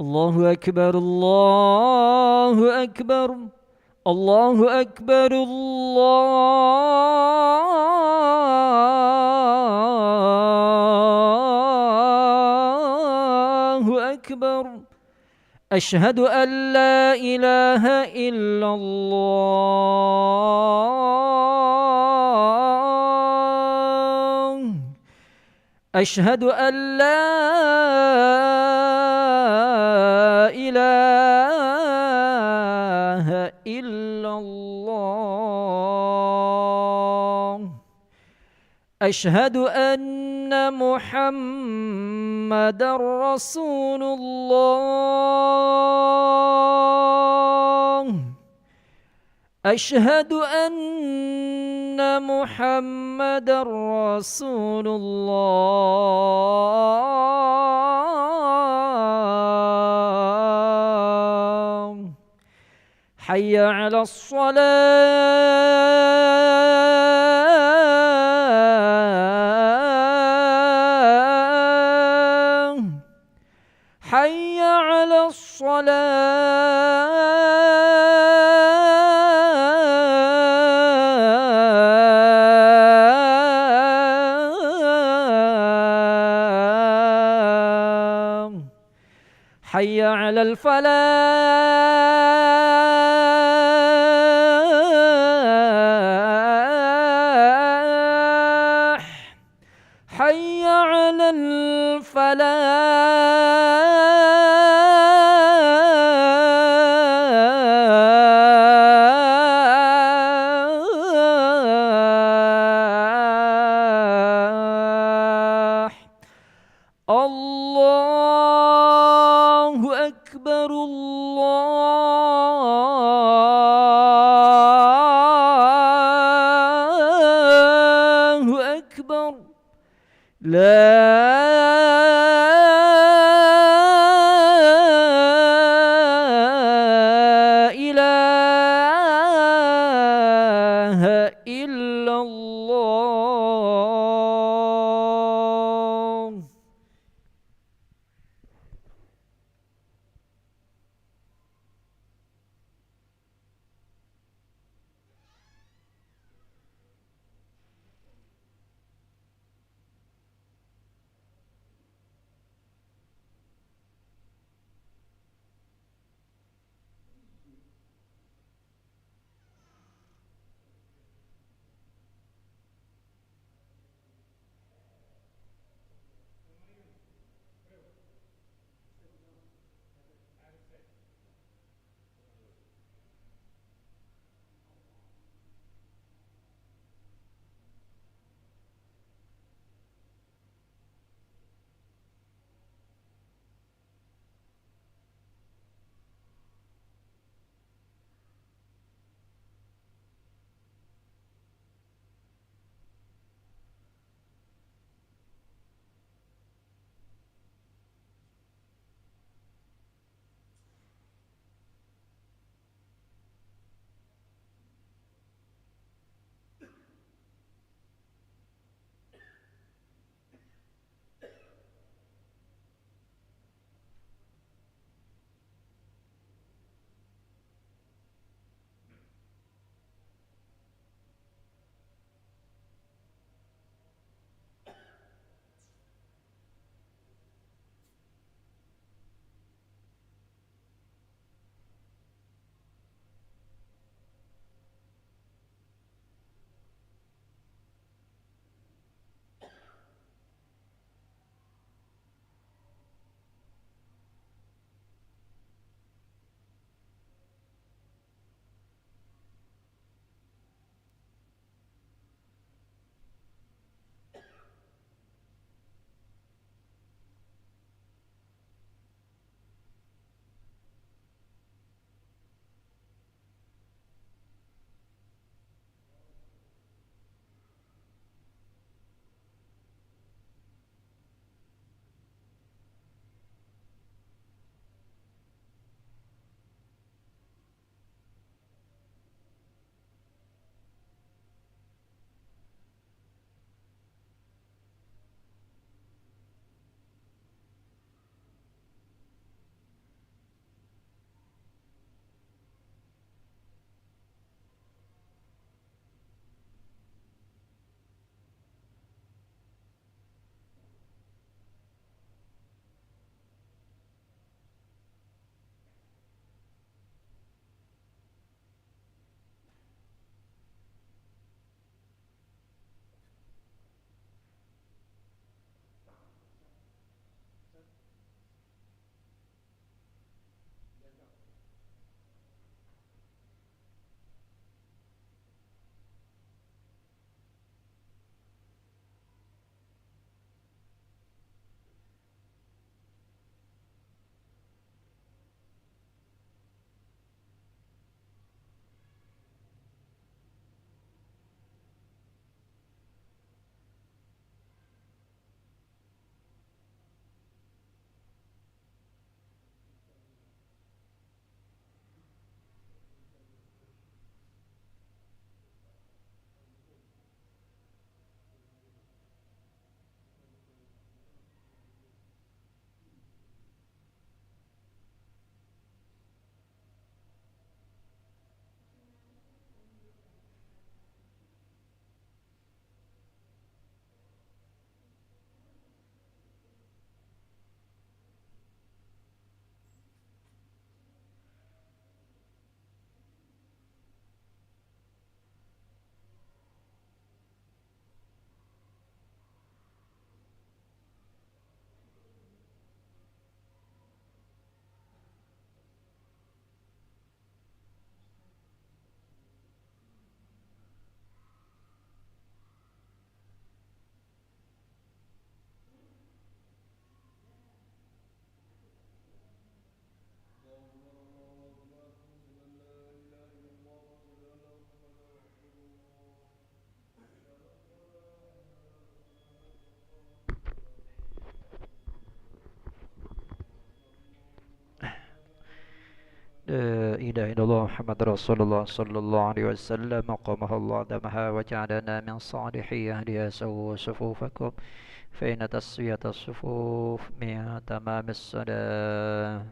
الله أكبر الله أكبر الله أكبر الله أكبر. أشهد أن لا إله إلا الله. أشهد أن لا إله إلا الله. أشهد أن محمدا رسول الله. أشهد أن محمدا رسول الله. حي على الصلاة. حي على الصلاة. حي على الفلاح. حي على الفلاح. الله أكبر الله أكبر. لا إله إلا الله. إله إلا الله محمد رسول الله صلى الله عليه وسلم قامها الله دمها وجعلنا من صالحي أهلها سووا صفوفكم فإن تسوية الصفوف من تمام الصلاة.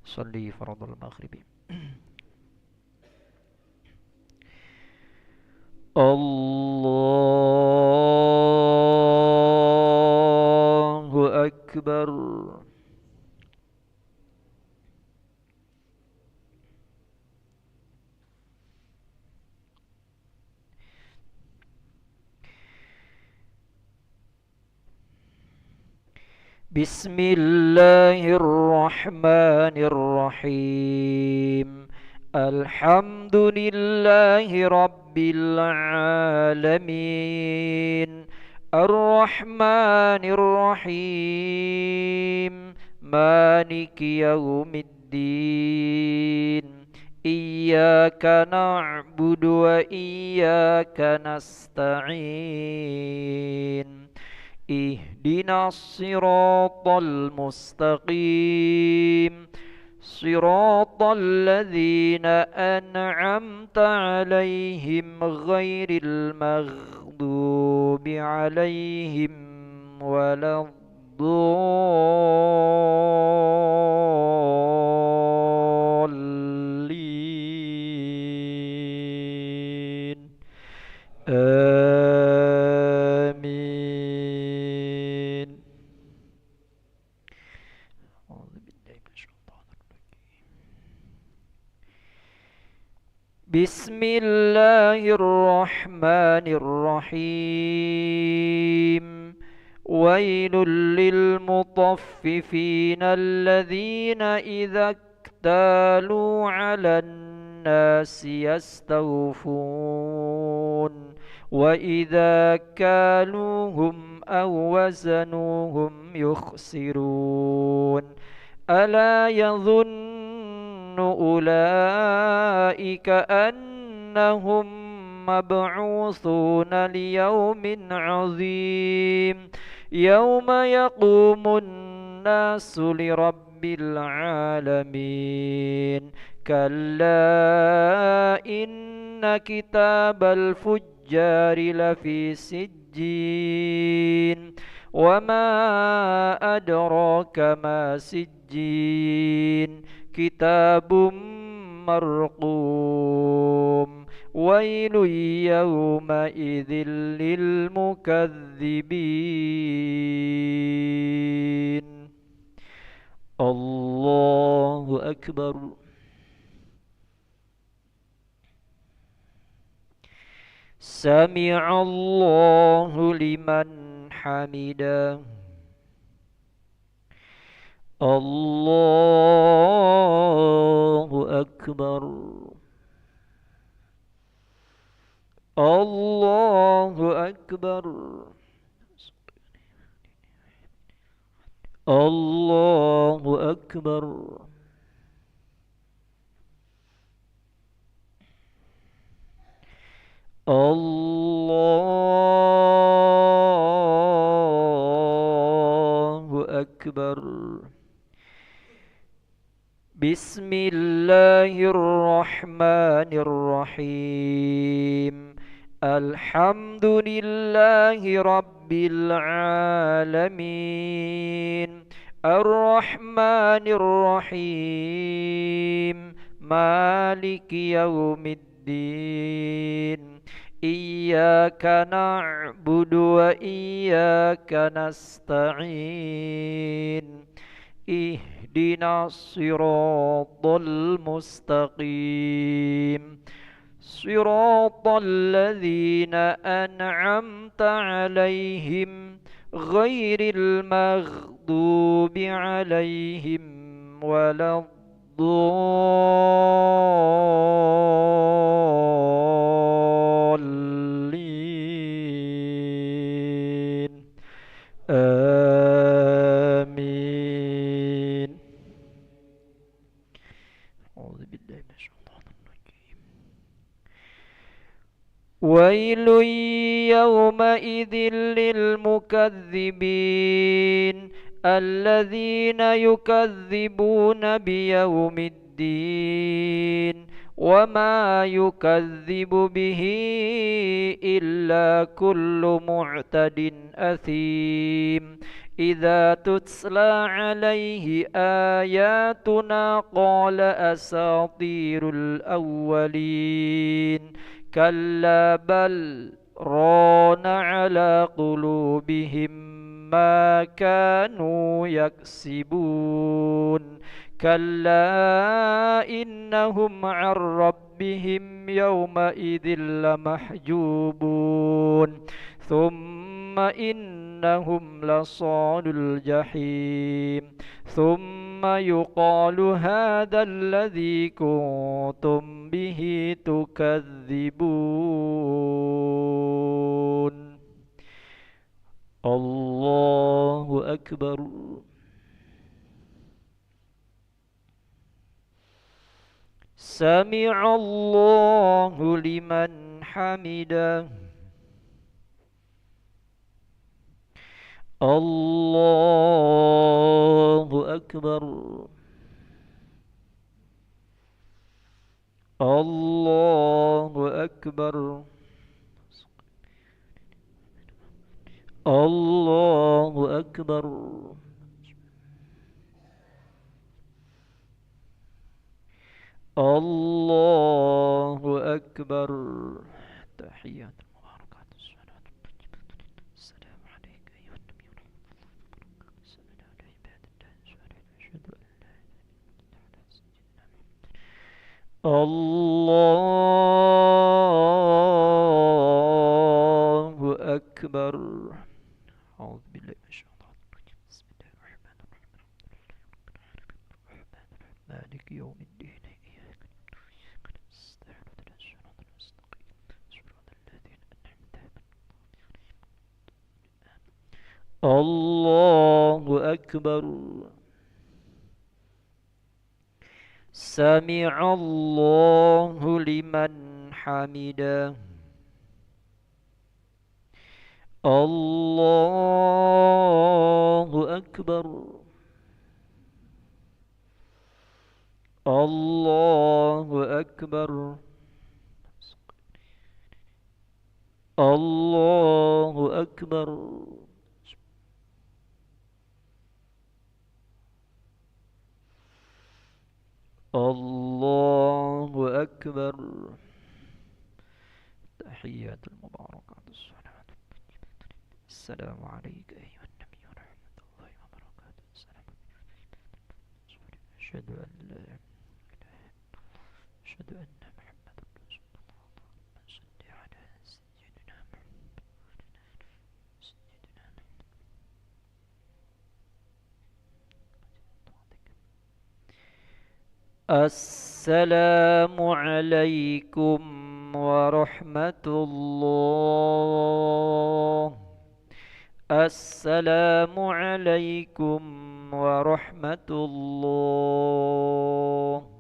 صلي فرض المغرب. الله أكبر. بسم الله الرحمن الرحيم. الحمد لله رب العالمين الرحمن الرحيم مالك يوم الدين إياك نعبد وإياك نستعين اهدنا الصراط المستقيم صراط الذين أنعمت عليهم غير المغضوب عليهم ولا الضالين آمين. أعوذ بالله من الشيطان الرجيم. بسم الله الرحمن الرحيم. ويل للمطففين الذين إذا اكتالوا على الناس يستوفون وإذا كالوهم أو وزنوهم يخسرون ألا يظن أولئك أنهم مبعوثون ليوم عظيم يوم يقوم الناس لرب العالمين كلا إن كتاب الفجار لفي سجين وما أدراك ما سجين كتاب مرقوم ويل يومئذ للمكذبين. الله أكبر. سمع الله لمن حمده. الله أكبر. الله أكبر. الله أكبر. الله أكبر. بسم الله الرحمن الرحيم. الحمد لله رب العالمين الرحمن الرحيم مالك يوم الدين إياك نعبد وإياك نستعين اهدنا الصراط المستقيم صراط الذين أنعمت عليهم غير المغضوب عليهم ولا الضالين آمين. أعوذ بالله من الشيطان الرجيم. ويل يومئذ للمكذبين الذين يكذبون بيوم الدين الدين وما يكذب به إلا كل معتد أثيم إذا تتلى عليه آياتنا قال أساطير الأولين كلا بل ران على قلوبهم ما كانوا يكسبون كلا إنهم عن ربهم يومئذ لمحجوبون ثم إنهم لصال الجحيم ثم يقال هذا الذي كنتم به تكذبون الله أكبر سمع الله لمن حمده الله أكبر الله أكبر الله أكبر الله أكبر تحيات المباركات الصلاة السلام عليك أيها النبي السلام على عباد الله الصالحين أشهد أن لا إله إلا الله سيدنا الله أكبر أعوذ بالله من الشيطان الرجيم بسم الله الرحمن الرحيم مالك يوم الدين الله أكبر سمع الله لمن حمده الله أكبر الله أكبر الله أكبر الله أكبر تحيات المباركات الصلاة السلام عليك أيها النبي ورحمة الله وبركاته السلام أشهد أن لا إله إلا الله أشهد أن محمد رسول الله اللهم صل على سيدنا محمد سيدنا السلام عليكم ورحمة الله السلام عليكم ورحمة الله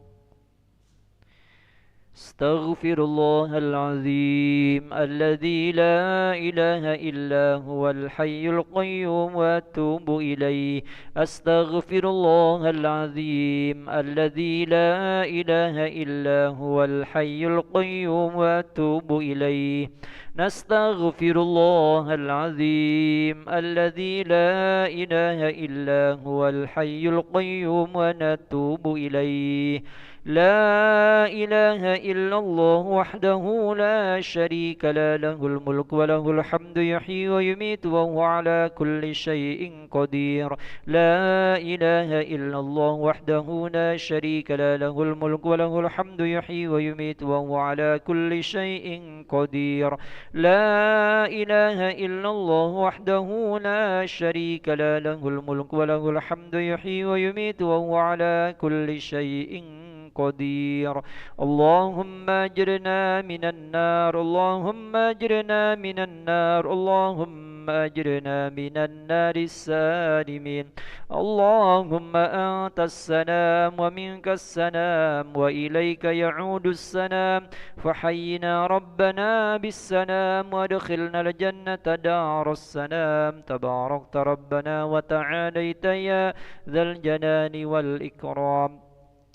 استغفر الله العظيم الذي لا إله إلا هو الحي القيوم وأتوب إليه أستغفر الله العظيم الذي لا إله إلا هو الحي القيوم وأتوب إليه نستغفر الله العظيم الذي لا إله إلا هو الحي القيوم ونتوب إليه لا إله إلا الله وحده لا شريك له الملك وله الحمد يحيي ويميت وهو على كل شيء قدير لا إله إلا الله وحده لا شريك له الملك وله الحمد يحيي ويميت وهو على كل شيء قدير لا إله إلا الله وحده لا شريك له الملك وله الحمد يحيي ويميت وهو على كل شيء قدير اللهم أجرنا من النار اللهم أجرنا من النار اللهم أجرنا من النار السالمين اللهم أنت السلام ومنك السلام وإليك يعود السلام فحينا ربنا بالسلام وادخلنا الجنة دار السلام تباركت ربنا وتعاليت يا ذا الجلال والإكرام